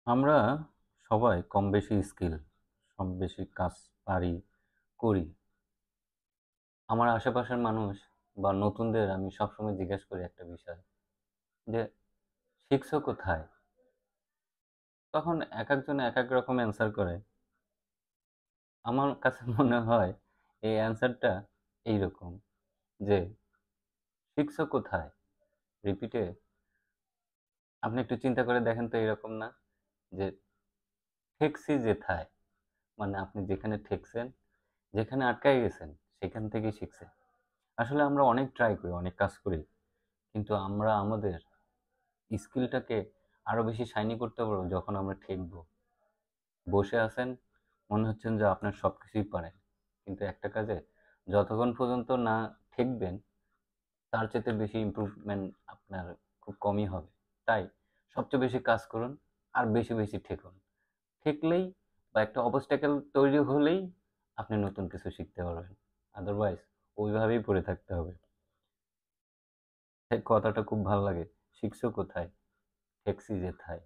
আমরা সবাই কম বেশি স্কিল, কম বেশি কাজ পারি, করি। আমার আশেপাশের মানুষ বা নতুনদের আমি সবসময় জিজ্ঞেস করি একটা বিষয় যে, "শিখছো কোথায়?" তখন একেকজন একেক রকম অ্যান্সার করে। আমার কাছে মনে হয় এই অ্যান্সারটা এইরকম যে, "শিখছো কোথায়?" রিপিটে আপনি একটু চিন্তা করে দেখেন তো এরকম না? যে, "ঠেকছি যেথায়" মানে আপনি যেখানে ঠেকছেন, যেখানে আটকায় গেছেন সেখান থেকেই শিখছেন। আসলে আমরা অনেক ট্রাই করি, অনেক কাজ করি। কিন্তু আমরা আমাদের স্কিলটাকে আরো বেশি শাইনি করতে পারবো যখন আমরা ঠেকবো। বসে আছেন, মনে হচ্ছেন যে আপনার সবকিছুই পারেন। কিন্তু একটা কাজে যতক্ষণ পর্যন্ত না ঠেকবেন, তার চাইতে বেশি ইমপ্রুভমেন্ট আপনার খুব কমই হবে। তাই সবচেয়ে বেশি কাজ করুন আর বেশি, বেশি ঠেকুন। ঠেকলেই বা একটা অবস্ট্যাকল তৈরি হলেই আপনি নতুন কিছু শিখতে পারবেন। আদারওয়াইজ ওইভাবেই পড়ে থাকতে হবে। এই কথাটা খুব ভাল লাগে। শিখছো কোথায়? ঠেকছি যেথায়।